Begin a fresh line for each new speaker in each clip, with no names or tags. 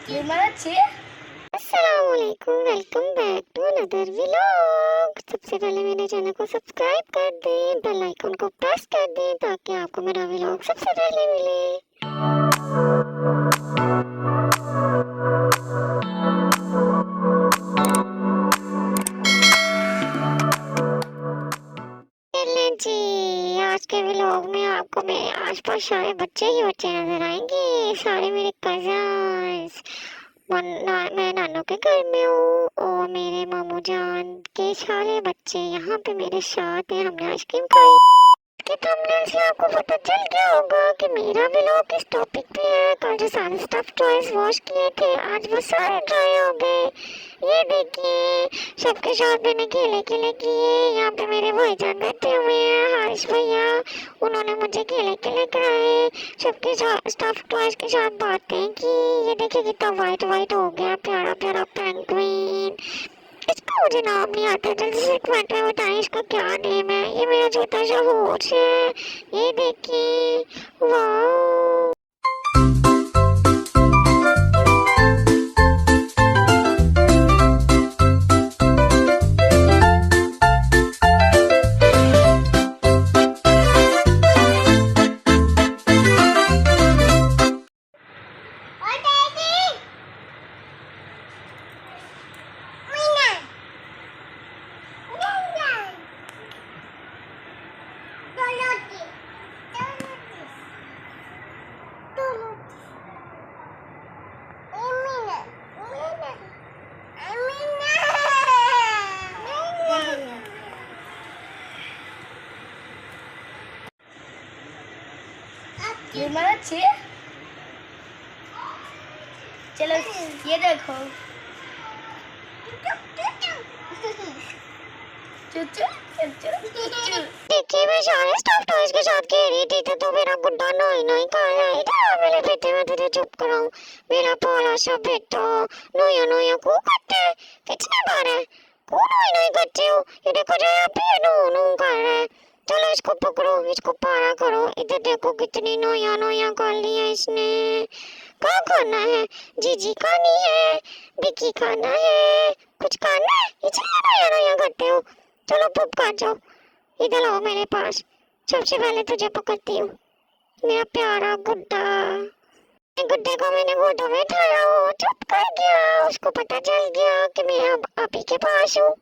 अस्सलामुअलैकुम, welcome back to another vlog. सबसे पहले मेरे चैनल को सब्सक्राइब कर दें, बेल आइकन को प्रेस कर दें ताकि आपको मेरा व्लॉग सबसे पहले मिले। चलें जी, आज के व्लॉग में आपको मेरे आसपास सारे बच्चे ही बच्चे नजर आएंगे, सारे मेरे कजन्स। मैं नानू के घर में हूँ और मेरे मामू जान के सारे बच्चे यहाँ पे मेरे साथ हैं। हमने आइसक्रीम खाई। कि थंबनेल से आपको पता चल गया होगा कि मेरा व्लॉग किस टॉपिक पे है। कल जो सारे स्टफ टॉयज वॉश किए थे आज वो सारे ड्राई हो गए। ये देखिए सबके साथ मैंने खेले खेले किए। यहाँ पे मेरे भाईजान बैठे हुए हैं, हारिश भैया, उन्होंने मुझे खेले खेले कराए। सबके साथ स्टफ टॉयज के साथ बातें की। ये देखिए कितना वाइट वाइट हो गया, प्यारा प्यारा पेंगुइन। इसका मुझे नाम नहीं आता, जल्दी से कमेंट में बताएं इसका क्या नेम है। ये मेरा छोटा सा होश है, ये देखिए, वाओ।
चलो ये देखो
देखिए मैं सारे स्टफ टॉयज के साथ खेल रही थी तो मेरा गुड्डा नोई नोई कर रहा है। इधर मेरे बेटे, मैं तुझे चुप कराऊं। मेरा प्यारा सा बेटा नोया नोया को करते है। कितने बार है को नोई नोई करते हो। ये देखो जो यहाँ पे नो नो कर रहा है। चलो इसको पकड़ो, इसको पारा करो। इधर देखो कितनी नोया नोया कर ली है इसने। क्या खाना है? जीजी खानी है, बिकी खाना है, कुछ खाना है? इतना नोया नोया करते हो। चलो पुप खा जाओ। इधर आओ मेरे पास। सबसे पहले तुझे पकड़ती हूँ, मेरा प्यारा गुड्डा। गुड्डे को मैंने गोदों में उठाया, वो चुप कर गया। उसको पता चल गया कि मैं अब आप ही के पास हूँ।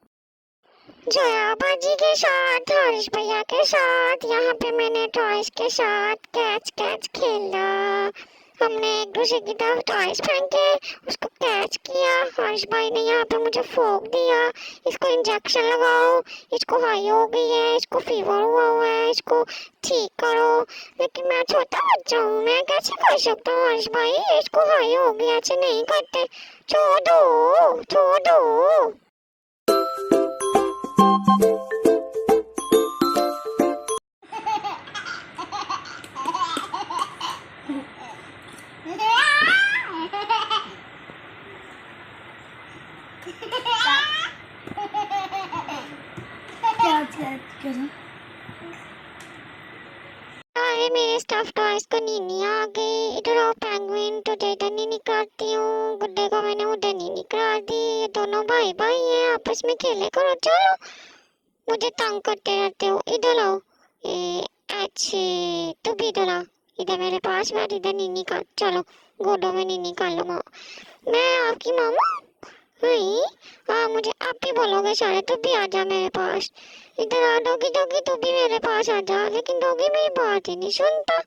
जया बाजी के साथ, हरीश भैया के साथ, यहाँ पे मैंने टॉयज के साथ कैच कैच खेला। हमने एक दूसरे की तरफ टॉयज फेंके, उसको कैच किया। हर्ष भाई ने यहाँ पे मुझे फोक दिया, इसको इंजेक्शन लगाओ, इसको हाई हो गई है, इसको फीवर हुआ है, इसको ठीक करो। लेकिन मैं छोटा बच्चा हूँ, मैं कैसे कर सकता हूँ? हर्ष भाई इसको हाई हो गया, ऐसे नहीं करते। छोड़ दो छोड़ दो। अरे मेरे स्टफ टॉयज को नीनी आ गई। इधर आओ पेंगुइन, तुझे इधर नीनी करती हूँ। गुड्डे को मैंने उधर नीनी करा दी। ये दोनों भाई भाई हैं, आपस में खेले करो। चलो, मुझे तंग करते रहते हो। इधर आओ। अच्छे, तू भी इधर आ। इधर मेरे पास बैठ, इधर नीनी कर। चलो गोदों में नीनी कर लो। मैं आपकी मामा। नहीं, हाँ मुझे आप ही बोलोगे सारे। तू भी आ जा मेरे पास। इधर आ डोगी, डोगी तू भी मेरे पास आ जा। लेकिन डोगी मेरी बात ही नहीं सुनता।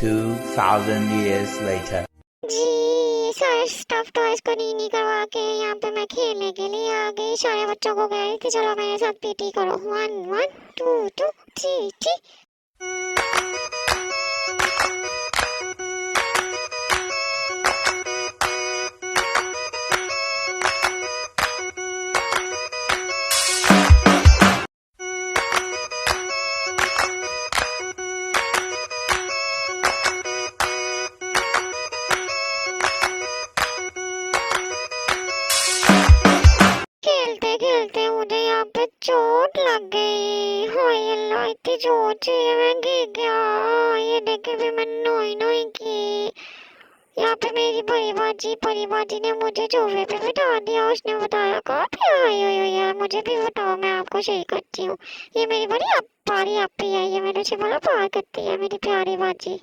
2000 years later.
जी सारे स्टफ टॉयज को नीनी करवा के यहाँ पे मैं खेलने के लिए आ गई। सारे बच्चों को कह रही थी चलो मेरे साथ पीटी करो। 1 1 2 2 3 3। चोट लग गई। हाय अल्लाह, इतनी चोट से मैं गिर गया। ये देखे फिर मैंने नोई नोई की। यहाँ पे मेरी परी बाजी ने मुझे चूहे पे बिठा दिया। उसने बताया कहाँ पे आई हुई है, मुझे भी बताओ, मैं आपको सही करती हूँ। ये मेरी बड़ी प्यारी आपी है, ये मेरे से बड़ा प्यार करती है मेरी प्यारी बाजी।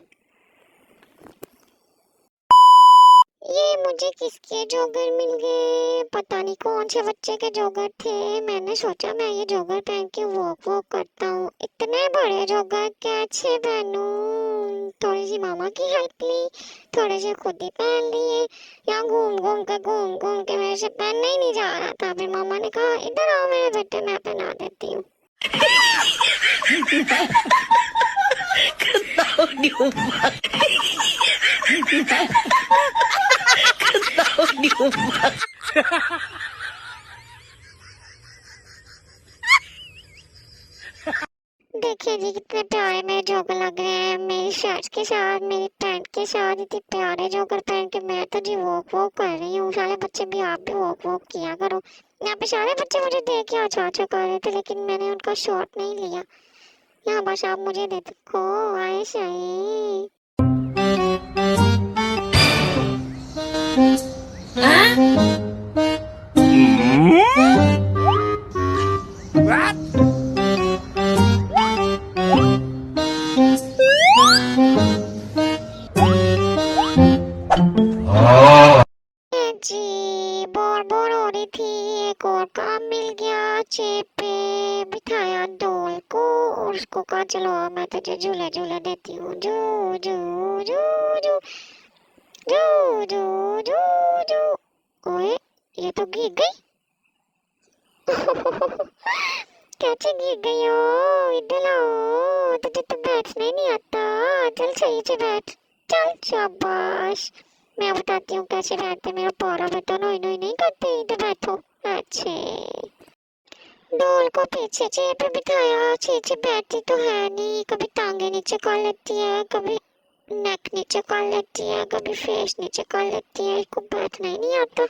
ये मुझे किसके जोगर मिल गए, पता नहीं कौन से बच्चे के जोगर थे। मैंने सोचा मैं ये जोगर पहन के वॉक करता हूँ। इतने बड़े जोगर कैसे पहनूं? थोड़ी सी मामा की हेल्प ली, थोड़े से खुद ही पहन लिए। यहाँ घूम घूम के मेरे से पहनना ही नहीं जा रहा था। फिर मामा ने कहा इधर आओ मेरे बेटे, मैं पहना देती हूँ। देखिए जी कितने प्यारे मेरे जोकर लग रहे हैं, मेरी शर्ट के साथ, मेरी पैंट के साथ। इतने प्यारे जोकर पहन के मैं तो जी वॉक कर रही हूँ। सारे बच्चे भी, आप भी वॉक किया करो। यहाँ पे सारे बच्चे मुझे देख के अच्छा कर रहे थे, लेकिन मैंने उनका शॉट नहीं लिया। यहाँ बस आप मुझे दे देखो, आए सही। जी बोर हो रही थी, एक और काम मिल गया। चेप पे बिठाया डोल को और उसको कहा चलो मैं तुझे झूले देती हूँ। जू जू जू जू जू जू जू जू। ओए ये तो गिर गई। कैसे गिर गई हो? इधर आओ, तुझे तो बैठना ही नहीं आता। चल सही से बैठ, चल शाबाश। मैं बताती हूँ कैसे बैठते। मेरा पारा बेटा नोई नहीं करते, इधर बैठो। अच्छे, डोल को पीछे चेयर पे बिठाया। चीचे बैठती तो है नहीं, कभी टांगे नीचे कर लेती है, कभी नेक नीचे कर लेती है, कभी फेस नीचे कर लेती है। इसको बैठना ही नहीं आता।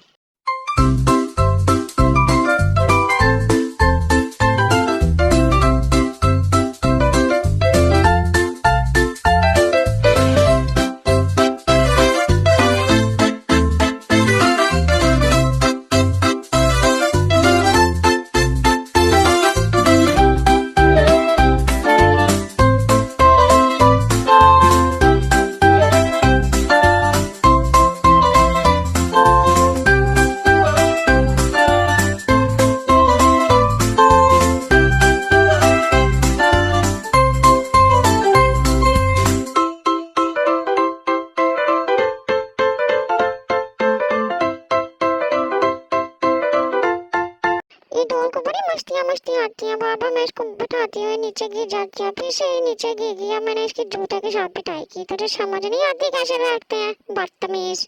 डोल को बड़ी मस्तियाँ आती हैं। बार बार मैं इसको बिठाती हूँ, नीचे गिर जाती है, फिर से नीचे गिर गया। मैंने इसकी जूते के साथ पिटाई की। तुझे समझ नहीं आती कैसे बैठते हैं, बदतमीज।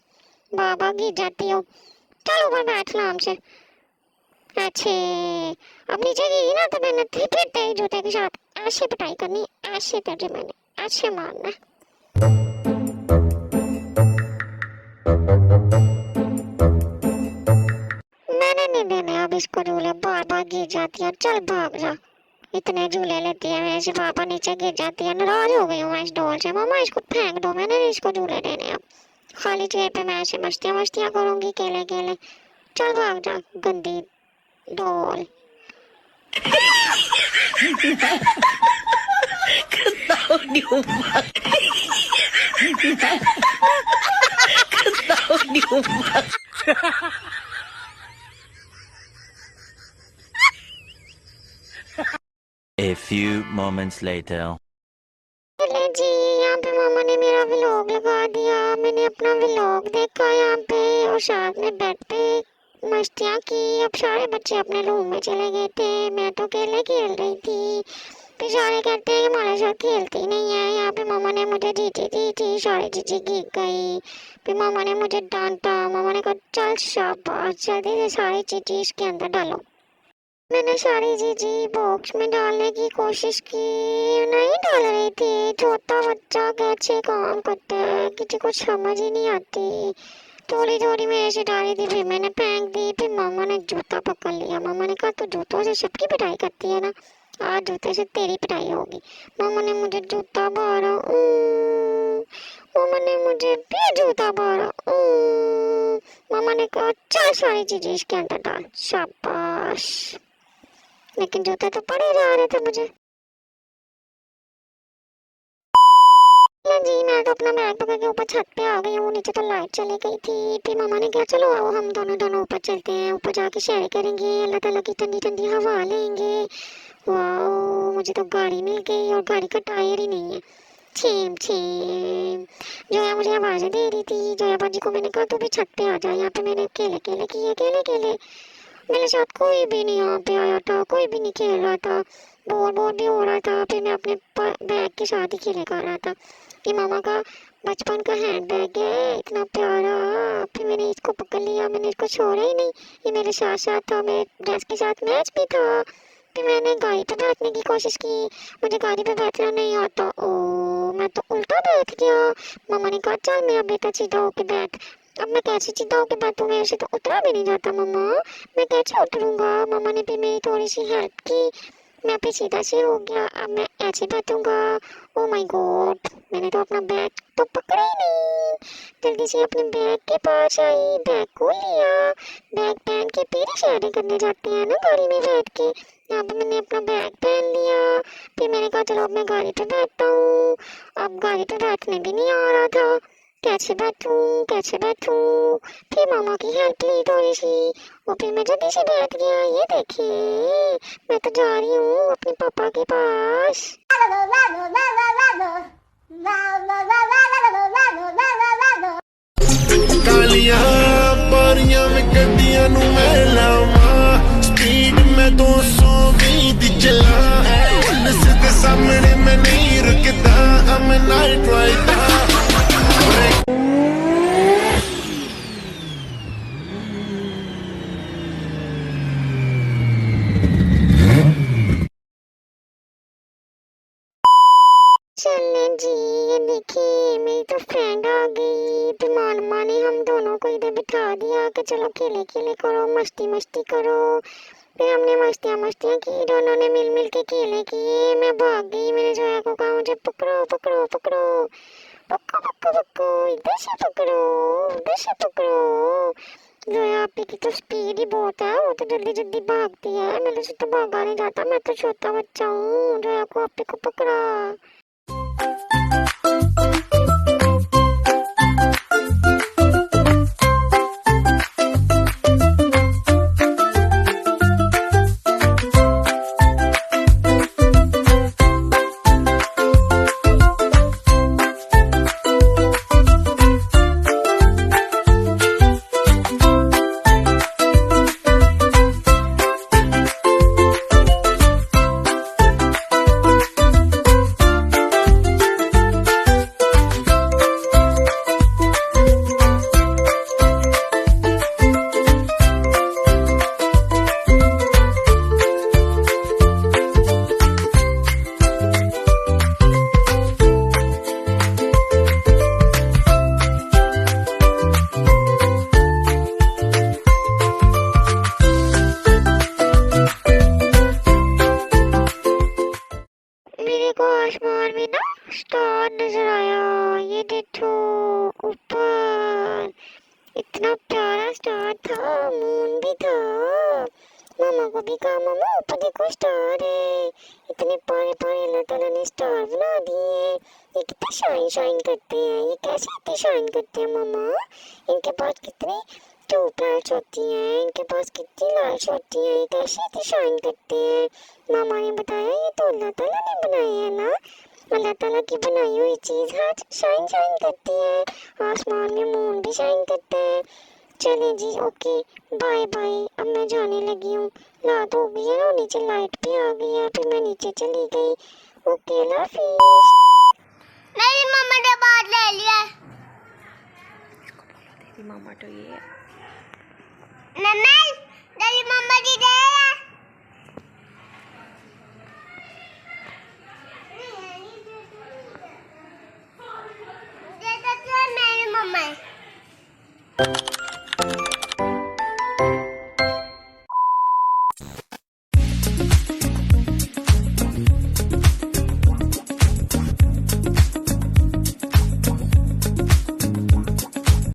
बाबा गिर जाती हो, चल ऊपर बैठ आराम से। अच्छे, अब नीचे गिरी ना तो मैंने फिर तेरे जूते के साथ ऐसे पिटाई करनी, ऐसे तुझे मैंने ऐसे मारना। मैंने नहीं देने अब इसको झूले, बार बार गिर जाती है। चल भाग जा, इतने झूले लेती है मेरे से, पापा नीचे गिर जाती है। नाराज हो गई हूँ मैं इस डॉल से। मामा इसको फेंक दो, मैंने नहीं इसको झूले देने। अब खाली चेयर पे मैं ऐसे मस्तियाँ करूंगी केले। चल भाग जा गंदी doll.
A few moments later.
जी यहाँ पे मामा ने मेरा व्लॉग लगा दिया। मैंने अपना व्लॉग देखा यहाँ पे और साथ में बेड पे मस्तियाँ की। अब सारे बच्चे अपने रूम में चले गए थे, मैं तो अकेले खेल रही थी। फिर सारे कहते हैं हमारे साथ खेलती नहीं है। यहाँ पे मामा ने मुझे जीती थी, सारी चीजें गिर गई। फिर मामा ने मुझे डांटा। मामा ने कहा चल शाबाश, जल्दी से सारी चीजें इसके अंदर डालो। मैंने सारी चीजें बॉक्स में डालने की कोशिश की, नहीं डाल रही थी। छोटा बच्चा कैसे काम करता है, किसी को समझ ही नहीं आती। थोड़ी मेरे से डाली थी, फिर मैंने फेंक दी। फिर मामा ने जूता पकड़ लिया। मामा ने कहा तू जूतों से सबकी पिटाई करती है ना, आज जूते से तेरी पिटाई होगी। मामा ने मुझे जूता मारा। मामा ने मुझे भी जूता मारा। मामा ने कहा चल सारी चीजें इसके अंदर डाल। शाबाश, लेकिन जूते तो पड़े जा रहे थे मुझे। जी मैं तो अपना बैग पकड़ के ऊपर छत पे आ गई हूँ। नीचे तो लाइट चली गई थी। फिर मामा ने कहा चलो आओ हम दोनों ऊपर चलते हैं, ऊपर जाके शेयर करेंगे, अल्लाह ताला की ठंडी ठंडी हवा लेंगे। वाओ, मुझे तो गाड़ी मिल गई और गाड़ी का टायर ही नहीं है। छेम छेम। जोया मुझे आवाजें दे रही थी। जोया बाजी को मैंने कहा तू भी छत पे आ जा, यहाँ पे मैंने अकेले अकेले किए, अकेले अकेले। मेरे साथ कोई भी नहीं यहाँ पे आया था, कोई भी नहीं खेल रहा था, बोर भी हो रहा था। फिर मैं अपने बैग के साथ ही खेले कर रहा था। ये मामा का बचपन का हैंड बैग है, इतना प्यारा। फिर मैंने इसको पकड़ लिया, मैंने इसको छोड़ा ही नहीं। ये मेरे साथ साथ था, मेरे ड्रेस के साथ मैच भी था। फिर मैंने गाड़ी पे बैठने की कोशिश की, मुझे गाड़ी पे बैठना नहीं आता। ओ मैं तो उल्टा बैठ गया। मामा ने कहा चल मेरा बेटा सीधा होके बैठ। अब मैं कैसे सीधा होके बैठूं, मेरे से तो उतरा भी नहीं जाता मम्मा, मैं कैसे उतरूंगा। मामा ने भी मेरी थोड़ी सी हेल्प की, मैं भी सीधा से हो गया। अब मैं ऐसे बैठूंगा। ओ माय गॉड, मैंने तो अपना बैग तो पकड़ा ही नहीं। जल्दी से अपने बैग के पास आई, बैग को लिया। बैग पहन के फिर इशारे करने जाते हैं ना गाड़ी में बैठ के। यहाँ पे मैंने अपना बैग पहन लिया। फिर मैंने कहा चलो अब मैं गाड़ी पे बैठता हूँ। अब गाड़ी पे बैठने भी नहीं आ रहा था, कैसे बैठूं कैसे बैठूं। फिर मामा की हेल्प ली थोड़ी सी और फिर मैं जल्दी से बैठ गया। ये देखिए मैं तो जा रही हूँ अपने पापा के पास।
कालियां बारियां में गड्डियां नू मैं लावां, स्पीड में 220 दी चला। पुलिस दे सामने मैं नहीं रुकदा, I'm a night rider।
चलने जी, ये देखिए मेरी तो फ्रेंड आ गई। फिर मामा ने हम दोनों को इधर बिठा दिया कि चलो खेले खेले करो, मस्ती मस्ती करो। फिर हमने मस्तियाँ की, दोनों ने मिल के खेले किए। मैं भाग गई, मैंने जोया को कहा मुझे पकड़ो पकड़ो पकड़ो पक्को पक्को पक्को, इधर से पकड़ो उधर से पकड़ो। जोया आपी की तो स्पीड ही बहुत है, वो तो जल्दी जल्दी भागती है, मेरे से तो भागा नहीं जाता, मैं तो छोटा बच्चा हूँ। जोया को आपी को पकड़ा। आसमान में ना स्टार नजर आया, ये देखो ऊपर इतना प्यारा स्टार था, मून भी था। मामा को भी कहा मामा ऊपर देखो स्टार है, इतने प्यारे प्यारे अल्लाह ताला ने स्टार बना दिए। ये कितने शाइन शाइन करते हैं, ये कैसे इतने शाइन करते हैं मामा, इनके पास कितनी ट्यूबलाइट्स होती हैं, इनके पास कितनी लाइट्स होती हैं, ये कैसे इतने शाइन करते हैं। मामा ने बताया ये तो अल्लाह ताला ने बनाए हैं ना, अल्लाह ताला की बनाई हुई चीज़ हर शाइन शाइन करती है। आसमान में मून भी शाइन करता है। चले जी ओके बाय बाय, अब मैं जाने लगी हूँ, रात हो गई है ना, नीचे लाइट भी आ गई है, फिर मैं नीचे चली गई। ओके अल्लाह हाफिज़।
मेरी मम्मा ने बात ले लिया।
तेरी मामा तो ये है।
नमल तेरी मम्मा जी दे मेरी मम्मा है।